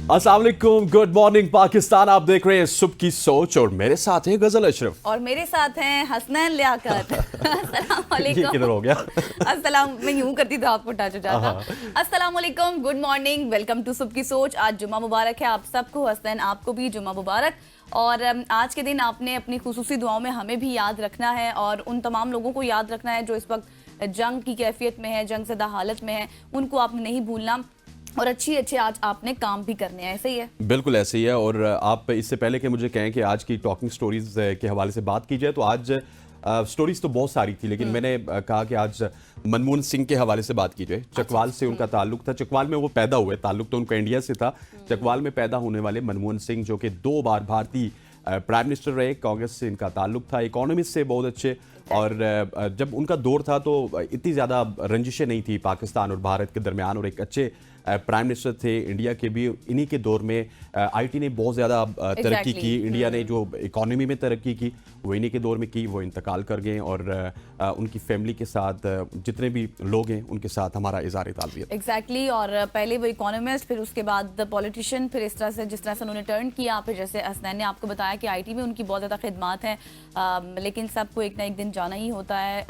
अस्सलाम वालेकुम, good morning Pakistan. आप देख रहे हैं सुबह की सोच और मेरे साथ है गजल अशरफ और मेरे साथ हैं हसनैन लियाकत। अस्सलाम ये वालेकुम। किधर हो गया? अस्सलाम, मैं यूं करती तो आपको टच हो जाता। अस्सलाम वालेकुम, गुड मॉर्निंग, वेलकम टू सुबह की सोच। आज जुम्मा मुबारक है आप सबको। हसनैन, आपको भी जुम्मा मुबारक। और आज के दिन आपने अपनी खुसूसी दुआओं में हमें भी याद रखना है और उन तमाम लोगों को याद रखना है जो इस वक्त जंग की कैफियत में है, जंग ज़दा हालत में है, उनको आपने नहीं भूलना और अच्छे आज आपने काम भी करने हैं। ऐसे ही है? बिल्कुल ऐसे ही है। और आप इससे पहले कि मुझे कहें कि आज की टॉकिंग स्टोरीज के हवाले से बात की जाए तो आज स्टोरीज तो बहुत सारी थी, लेकिन मैंने कहा कि आज मनमोहन सिंह के हवाले से बात की जाए। चकवाल से उनका ताल्लुक था, चकवाल में वो पैदा हुए, ताल्लुक तो उनका इंडिया से था। चकवाल में पैदा होने वाले मनमोहन सिंह जो कि 2 बार भारतीय प्राइम मिनिस्टर रहे, कांग्रेस से इनका ताल्लुक था, इकोनॉमिस्ट से बहुत अच्छे। और जब उनका दौर था तो इतनी ज़्यादा रंजिशें नहीं थी पाकिस्तान और भारत के दरमियान, और एक अच्छे प्राइम मिनिस्टर थे इंडिया के भी। इन्हीं के दौर में आईटी ने बहुत ज़्यादा तरक्की की, इंडिया ने जो इकोनॉमी में तरक्की की वो इन्हीं के दौर में की। वो इंतकाल कर गए और उनकी फैमिली के साथ जितने भी लोग हैं उनके साथ हमारा इज़हार ताज़ियत। एग्जैक्टली। और पहले वो इकोनॉमिस्ट, फिर उसके बाद पॉलिटिशियन, फिर इस तरह से जिस तरह से उन्होंने टर्न किया, फिर जैसे हसनैन ने आपको बताया कि आईटी में उनकी बहुत ज़्यादा खिदमात हैं। लेकिन सबको एक ना एक दिन जाना ही होता है।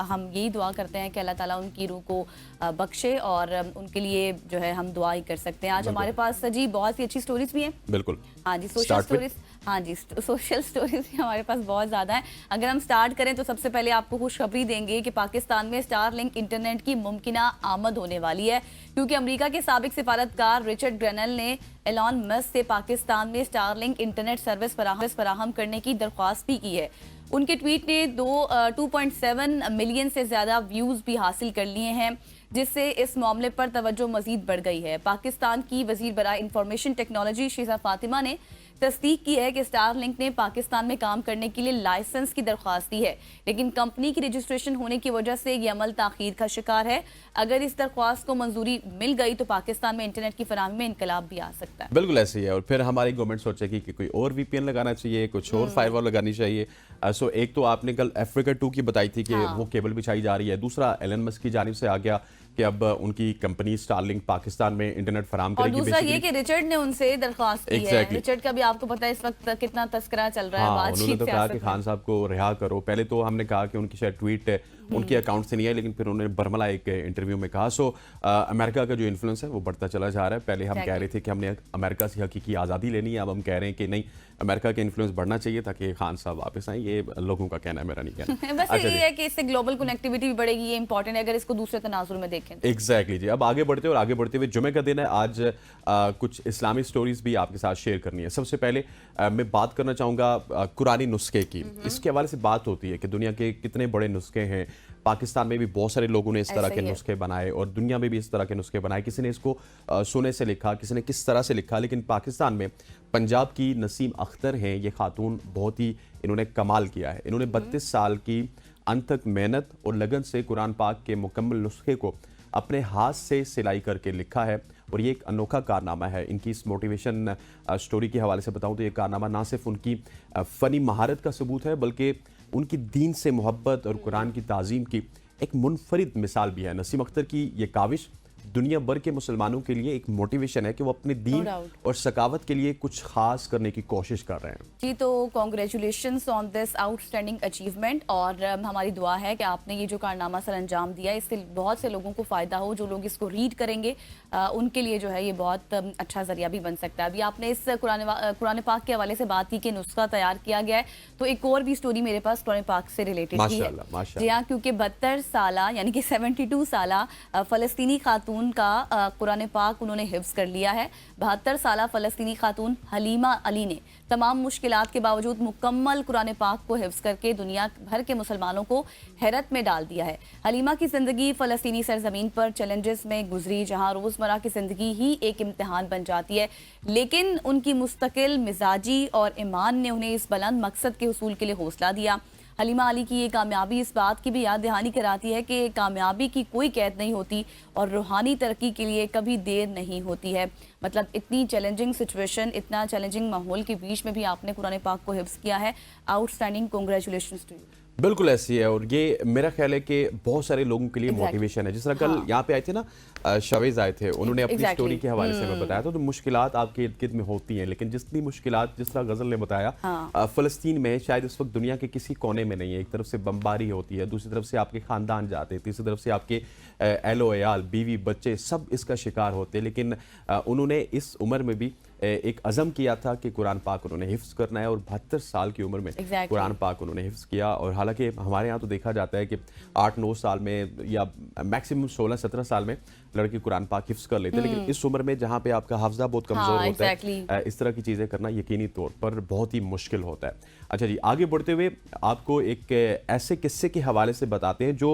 हम यही दुआ करते हैं कि अल्लाह ताला उनकी रूह को बख्शे और उनके लिए जो है हम दुआ ही कर सकते हैं। आज हमारे पास जी बहुत सी अच्छी स्टोरीज भी हैं। बिल्कुल, हाँ जी, सोशल स्टोरीज। हाँ जी, सोशल स्टोरीज भी हमारे पास बहुत ज़्यादा हैं। अगर हम स्टार्ट करें तो सबसे पहले आपको खुशखबरी देंगे कि पाकिस्तान में स्टारलिंक इंटरनेट की मुमकिना आमद होने वाली है, क्योंकि अमेरिका के साबिक सिफारतकार रिचर्ड ग्रेनल ने एलॉन मस्क से पाकिस्तान में स्टारलिंक इंटरनेट सर्विस फराहम करने की दरख्वास्त भी की है। उनके ट्वीट ने 2.7 मिलियन से ज़्यादा व्यूज़ भी हासिल कर लिए हैं, जिससे इस मामले पर तवज्जो मजीद बढ़ गई है। पाकिस्तान की वजीर बराए इंफॉर्मेशन टेक्नोलॉजी शीजा फातिमा ने तस्दीक की है कि स्टारलिंक ने पाकिस्तान में काम करने के लिए लाइसेंस की दरख्वास्त दी है, लेकिन कंपनी की रजिस्ट्रेशन होने की वजह से ये अमल ताखीर का शिकार है। अगर इस दरख्वास्त को मंजूरी मिल गई तो पाकिस्तान में इंटरनेट की फराहमी में इनकलाब भी आ सकता है। बिल्कुल ऐसे ही है। और फिर हमारी गवर्नमेंट सोचेगी कि कोई और वीपीएन लगाना चाहिए, कुछ और फायरवॉल लगानी चाहिए। सो एक तो आपने कल अफ्रीका 2 की बताई थी कि वो केबल बिछाई जा रही है। दूसरा एलन मस्क की जानिब से आ गया कि अब उनकी कंपनी स्टारलिंक पाकिस्तान में इंटरनेट फराहम करेगी। और दूसरा ये कि रिचर्ड ने उनसे दरख्वास्त की है। रिचर्ड का भी आपको पता है इस वक्त कितना तस्करा चल रहा है। उन्होंने तो कहा कि खान साहब को रिहा करो। पहले तो हमने कहा कि उनकी शायद ट्वीट उनके अकाउंट से नहीं है, लेकिन फिर उन्होंने बर्मला एक इंटरव्यू में कहा। सो अमेरिका का जो इन्फ्लुएंस है वो बढ़ता चला जा रहा है। पहले हम कह रहे थे कि हमने अमेरिका से हकीकी आज़ादी लेनी है, अब हम कह रहे हैं कि नहीं, अमेरिका का इन्फ्लुएंस बढ़ना चाहिए ताकि खान साहब वापस आए। ये लोगों का कहना है, मेरा नहीं कहना। बस ये है कि इससे ग्लोबल कनेक्टिविटी भी बढ़ेगी, ये इंपॉर्टेंट है अगर इसको दूसरे तनाजुर में देखें। एग्जैक्टली जी। अब आगे बढ़ते हुए जुमे का दिन है आज। कुछ इस्लामिक स्टोरीज भी आपके साथ शेयर करनी है। सबसे पहले मैं बात करना चाहूँगा कुरानी नुस्खे की। इसके हवाले से बात होती है कि दुनिया के कितने बड़े नुस्खे हैं। पाकिस्तान में भी बहुत सारे लोगों ने इस तरह के नुस्खे बनाए और दुनिया में भी इस तरह के नुस्खे बनाए। किसी ने इसको सोने से लिखा, किसी ने किस तरह से लिखा, लेकिन पाकिस्तान में पंजाब की नसीम अख्तर हैं। ये खातून बहुत ही इन्होंने कमाल किया है। इन्होंने 32 साल की अनथक मेहनत और लगन से कुरान पाक के मुकम्मल नुस्खे को अपने हाथ से सिलाई करके लिखा है और ये एक अनोखा कारनामा है। इनकी इस मोटिवेशन स्टोरी के हवाले से बताऊं तो ये कारनामा ना सिर्फ उनकी फ़नी महारत का सबूत है, बल्कि उनकी दीन से मोहब्बत और कुरान की ताज़ीम की एक मुनफरिद मिसाल भी है। नसीम अख्तर की ये काविश दुनिया भर के मुसलमानों के लिए एक मोटिवेशन है कि वो अपने दीन और सकावत के लिए कुछ खास करने की कोशिश कर रहे हैं। जी, तो congratulations on this outstanding achievement. और हमारी दुआ है कि आपने ये जो कारनामा सर अंजाम दिया, इससे बहुत से लोगों को फ़ायदा हो। जो लोग इसको रीड करेंगे उनके लिए जो है ये बहुत अच्छा जरिया भी बन सकता है। अभी आपने इस कुरान पाक के हवाले से बात की कि नुस्खा तैयार किया गया है, तो एक और भी स्टोरी मेरे पास कुरान पाक से रिलेटेड ही है। जी हाँ, क्योंकि 72 साला यानी कि 72 साला फ़लस्तीनी खातून का कुरान पाक उन्होंने हिफ्ज़ कर लिया है। 72 साला फ़लस्तीनी खातून हलीमा अली ने तमाम मुश्किलात के बावजूद मुकम्मल कुरान पाक को हिफ्ज़ करके दुनिया भर के मुसलमानों को हैरत में डाल दिया है। हलीमा की ज़िंदगी फ़लस्तीनी सरज़मीन पर चैलेंजेस में गुजरी, जहाँ रोज़मर्रा की ज़िंदगी ही एक इम्तिहान बन जाती है, लेकिन उनकी मुस्तकिल मिजाजी और ईमान ने उन्हें इस बुलंद मकसद के हुसूल के लिए हौसला दिया। हलीमा अली की ये कामयाबी इस बात की भी याद दहानी कराती है कि कामयाबी की कोई कैद नहीं होती और रूहानी तरक्की के लिए कभी देर नहीं होती है। मतलब इतनी चैलेंजिंग सिचुएशन, इतना चैलेंजिंग माहौल के बीच में भी आपने कुरान पाक को हिफ्ज़ किया है। Outstanding, congratulations to you. बिल्कुल ऐसी है और ये मेरा ख्याल है कि बहुत सारे लोगों के लिए Exactly. मोटिवेशन है। जिस तरह कल हाँ। यहाँ पे आए थे ना शवेज आए थे, उन्होंने अपनी Exactly. स्टोरी के हवाले से हमें बताया था। तो मुश्किलात आपके इर्द गिर्द में होती हैं, लेकिन जितनी मुश्किलात जिस तरह गजल ने बताया हाँ। फ़लस्तीन में शायद इस वक्त दुनिया के किसी कोने में नहीं है। एक तरफ से बमबारी होती है, दूसरी तरफ से आपके खानदान जाते हैं, तीसरी तरफ से आपके एहलो एयाल बीवी बच्चे सब इसका शिकार होते हैं। लेकिन उन्होंने इस उम्र में भी एक अज़म किया था कि कुरान पाक उन्होंने हिफ्ज़ करना है और 72 साल की उम्र में Exactly. कुरान पाक उन्होंने हिफ्ज़ किया। और हालांकि हमारे यहाँ तो देखा जाता है कि 8-9 साल में या मैक्सिमम 16-17 साल में लड़के कुरान पाक हिफ्ज़ कर लेते हैं, लेकिन इस उम्र में जहाँ पे आपका हाफजा बहुत कमज़ोर हाँ, होता exactly. है, इस तरह की चीज़ें करना यकीनी तौर पर बहुत ही मुश्किल होता है। अच्छा जी, आगे बढ़ते हुए आपको एक ऐसे किस्से के हवाले से बताते हैं जो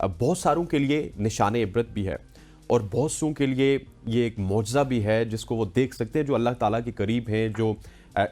बहुत सारों के लिए निशान इबरत भी है और बहुत सों के लिए ये एक मौजज़ा भी है जिसको वो देख सकते हैं, जो अल्लाह ताला के करीब हैं, जो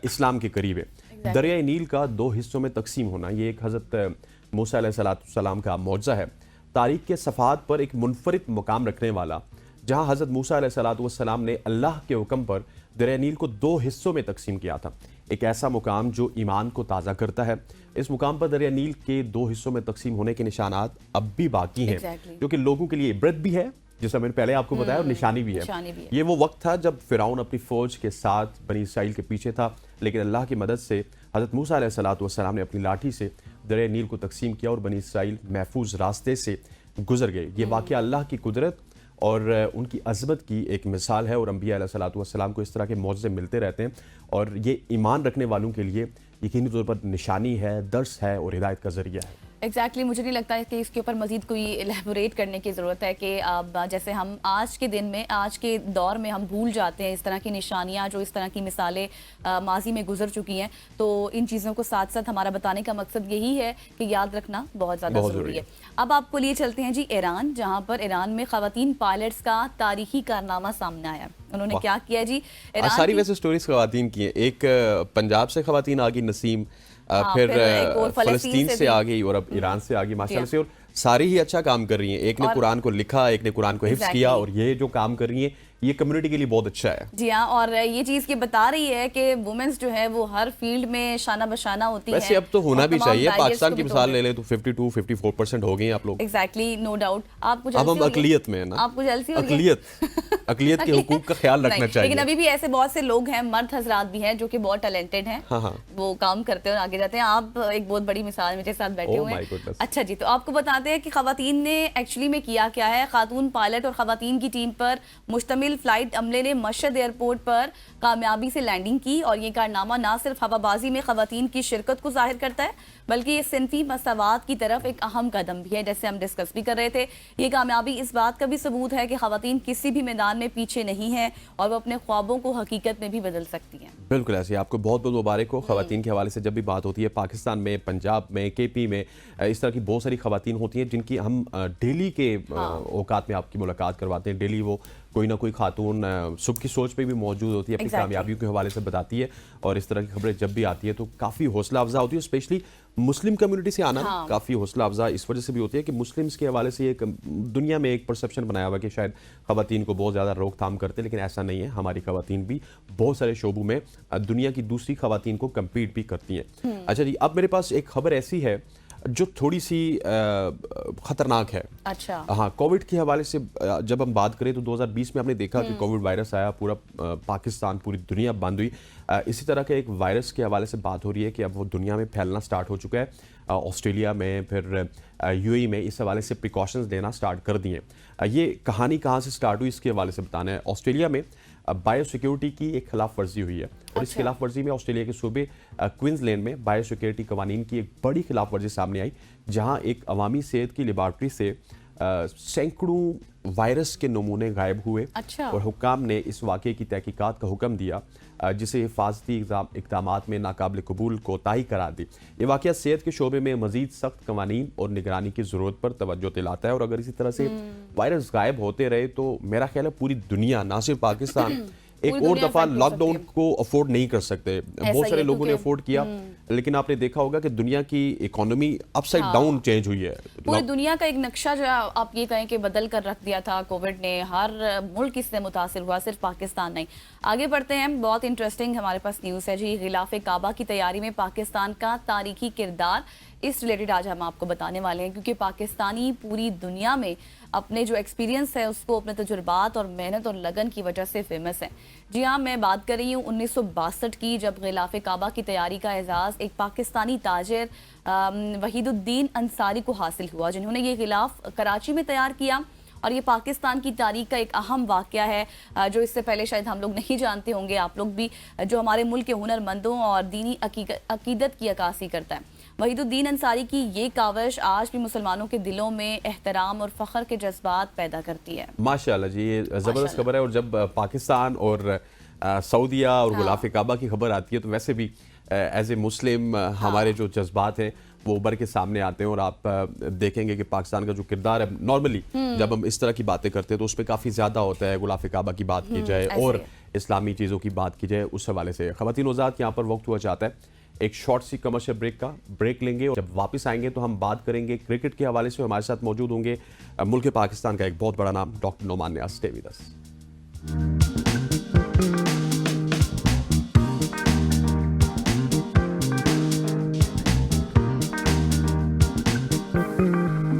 इस्लाम के करीब है। दरिया नील का 2 हिस्सों में तकसीम होना ये एक हज़रत मूसा अलैहिस्सलाम का मौजज़ा है। तारीख़ के सफ़ात पर एक मुनफरिद मुकाम रखने वाला, जहाँ हज़रत मूसा अलैहिस्सलाम ने अल्लाह के हुक्म पर दरिया नील को 2 हिस्सों में तकसीम किया था। एक ऐसा मुकाम जो ईमान को ताज़ा करता है। इस मुकाम पर दरिया नील के 2 हिस्सों में तकसीम होने के निशानात अब भी बाकी हैं, Exactly. जो कि लोगों के लिए इबरत भी है, जैसा मैंने पहले आपको बताया, और निशानी भी है। ये वो वक्त था जब फ़िरौन अपनी फ़ौज के साथ बनी इसराइल के पीछे था, लेकिन अल्लाह की मदद से हज़रत मूसा अलैहिस्सलाम ने अपनी लाठी से दरिया नील को तकसीम किया और बनी इसराइल महफूज रास्ते से गुजर गए। ये वाक़या अल्लाह की कुदरत और उनकी अज़मत की एक मिसाल है और अंबिया अलैहिस्सलाम को इस तरह के मौज़े मिलते रहते हैं और ये ईमान रखने वालों के लिए यकीनी तौर पर निशानी है, दर्स है और हिदायत का ज़रिया है। एग्जैक्टली मुझे नहीं लगता है कि इसके ऊपर मजीद कोई एलेबोरेट करने की ज़रूरत है कि अब जैसे हम आज के दिन में, आज के दौर में हम भूल जाते हैं इस तरह की निशानियाँ, जो इस तरह की मिसालें माजी में गुजर चुकी हैं। तो इन चीज़ों को साथ साथ हमारा बताने का मकसद यही है कि याद रखना बहुत ज़्यादा ज़रूरी है। अब आपको लिए चलते हैं जी ईरान, जहाँ पर ईरान में ख़वातीन पायलट्स का तारीखी कारनामा सामने आया। उन्होंने क्या किया जी? सारी वैसे स्टोरीज ख़वातीन की हैं। एक पंजाब से ख़वातीन आ गई नसीम, फिर फ़लस्तीन से आ गई और अब ईरान से आ गई माशाल्लाह से, और सारी ही अच्छा काम कर रही हैं। एक ने कुरान को लिखा, एक ने कुरान को हिफ्ज़ किया, और ये जो काम कर रही हैं ये कम्युनिटी के लिए बहुत अच्छा है। जी हाँ, और ये चीज़ की बता रही है कि वुमेन्स जो है वो हर फील्ड में शाना बशाना होती है। वैसे अब तो होना भी चाहिए। पाकिस्तान की मिसाल ले ले तो 52-54% हो गए हैं आप लोग। Exactly, no doubt. आपको अब हम अकलियत में है ना, आपको जल्दी हो रही है? अकलियत के हुकूक का ख्याल रखना चाहिए। लेकिन अभी भी ऐसे बहुत से लोग हैं, मर्द हजरात भी हैं जो कि बहुत टैलेंटेड हैं। हाँ। वो काम करते हैं और आगे जाते हैं। आप एक बहुत बड़ी मिसाल मेरे साथ बैठे हुए हैं। अच्छा जी, तो आपको बताते हैं कि खवातीन ने एक्चुअली में किया क्या है। खातून पायलट और खवातीन की टीम पर मुश्तमिल फ्लाइट अमले ने मशहद एयरपोर्ट पर कामयाबी से लैंडिंग की, और ये कारनामा ना सिर्फ हवाबाजी में खवातीन की शिरकत को जाहिर करता है, बल्कि ये सिनफी मसावात की तरफ एक अहम कदम भी है, जैसे हम डिस्कस भी कर रहे थे। ये कामयाबी इस बात का भी सबूत है कि खवातीन किसी भी मैदान में पीछे नहीं है और वो अपने ख्वाबों को हकीकत में भी बदल सकती हैं। बिल्कुल ऐसे। आपको बहुत बहुत मुबारक हो। खवातीन के हवाले से जब भी बात होती है, पाकिस्तान में, पंजाब में, केपी में, इस तरह की बहुत सारी खवातीन होती हैं जिनकी हम डेली के औकात में आपकी मुलाकात करवाते हैं। डेली वो कोई ना कोई खातून सुबह की सोच पे भी मौजूद होती है, अपनी कामयाबियों के हवाले से बताती है, और इस तरह की खबरें जब भी आती है तो काफ़ी हौसला अफजा होती है। स्पेशली मुस्लिम कम्युनिटी से आना काफ़ी हौसला अफजा इस वजह से भी होती है कि मुस्लिम्स के हवाले से एक दुनिया में एक परसेप्शन बनाया हुआ कि शायद खवातीन को बहुत ज़्यादा रोकथाम करते हैं, लेकिन ऐसा नहीं है। हमारी खवातीन भी बहुत सारे शोबों में दुनिया की दूसरी खवातीन को कम्पीट भी करती हैं। अच्छा जी, अब मेरे पास एक खबर ऐसी है जो थोड़ी सी खतरनाक है। अच्छा। हाँ, कोविड के हवाले से जब हम बात करें तो 2020 में हमने देखा कि कोविड वायरस आया, पूरा पाकिस्तान, पूरी दुनिया बंद हुई। इसी तरह के एक वायरस के हवाले से बात हो रही है कि अब वो दुनिया में फैलना स्टार्ट हो चुका है। ऑस्ट्रेलिया में, फिर यूएई में इस हवाले से प्रिकॉशंस लेना स्टार्ट कर दिए। ये कहानी कहाँ से स्टार्ट हुई इसके हवाले से बताना है। ऑस्ट्रेलिया में बायोसिक्योरिटी की एक खिलाफ वर्जी हुई है, और इस खिलाफ वर्जी में ऑस्ट्रेलिया के सूबे क्वींसलैंड में बायोसिक्योरिटी कवानीन की एक बड़ी खिलाफ वर्जी सामने आई, जहां एक अवामी सेहत की लेबॉर्ट्री से सैकड़ों वायरस के नमूने गायब हुए। अच्छा। और हुक्काम ने इस वाक़े की तहकीकात का हुक्म दिया, जिसे हिफाजती इक़दामात में नाकाबिल कबूल कोताही करार दी। ये वाक़या सेहत के शोबे में मज़ीद सख्त कवानीन और निगरानी की ज़रूरत पर तवज्जो दिलाता है, और अगर इसी तरह से वायरस गायब होते रहे तो मेरा ख्याल है पूरी दुनिया, ना सिर्फ पाकिस्तान, एक और दुनिया दफा affect हो लॉकडाउन सकती है। को अफोर्ड नहीं कर सकते, बहुत ही सारे है, लोगों ने क्योंकि- अफोर्ड किया, लेकिन आपने देखा होगा कि दुनिया की इकोनॉमी अपसाइड डाउन चेंज हुई है। पूरी दुनिया का एक नक्शा जो है आप ये कहें कि बदल कर रख दिया था कोविड ने। हर मुल्क इससे मुतासिर हुआ, सिर्फ पाकिस्तान नहीं। आगे बढ़ते हैं, बहुत इंटरेस्टिंग हमारे पास न्यूज़ है जी। गिलाफ काबा की तैयारी में पाकिस्तान का तारीखी किरदार, इस रिलेटेड आज हम आपको बताने वाले हैं, क्योंकि पाकिस्तानी पूरी दुनिया में अपने जो एक्सपीरियंस है उसको, अपने तजुर्बात और मेहनत और लगन की वजह से फेमस है। जी हाँ, मैं बात कर रही हूँ 1962 की, जब गिलाफ काबा की तैयारी का एजाज़ एक पाकिस्तानी ताजिर वहीदुद्दीन अंसारी को हासिल हुआ, जिन्होंने ये गिलाफ कराची में तैयार किया। और ये पाकिस्तान की तारीख का एक अहम वाक़या है, जो इससे पहले शायद हम लोग नहीं जानते होंगे, आप लोग भी, जो हमारे मुल्क के हुनरमंदों और दीनी अकीदत की अक्कासी करता है। वहीदुद्दीन अंसारी की ये काविश आज भी मुसलमानों के दिलों में एहतराम और फ़ख्र के जज्बात पैदा करती है। माशाल्लाह जी, ये ज़बरदस्त खबर है। और जब पाकिस्तान और सऊदीया और गुलाफ काबा की खबर आती है तो वैसे भी एज ए मुस्लिम हमारे जो जज्बात हैं वो उभर के सामने आते हैं। और आप देखेंगे कि पाकिस्तान का जो किरदार है, नॉर्मली जब हम इस तरह की बातें करते हैं तो उस पर काफ़ी ज़्यादा होता है। गुलाफ काबा की बात की जाए और इस्लामी चीज़ों की बात की जाए, उस हवाले से ख़वातीन हज़रात यहाँ पर वक्त हुआ चाहता है एक शॉर्ट सी कमर्शियल ब्रेक लेंगे। और जब वापस आएंगे तो हम बात करेंगे क्रिकेट के हवाले से। हमारे साथ मौजूद होंगे मुल्क पाकिस्तान का एक बहुत बड़ा नाम, doctor Noman Niyaz. Stay with us.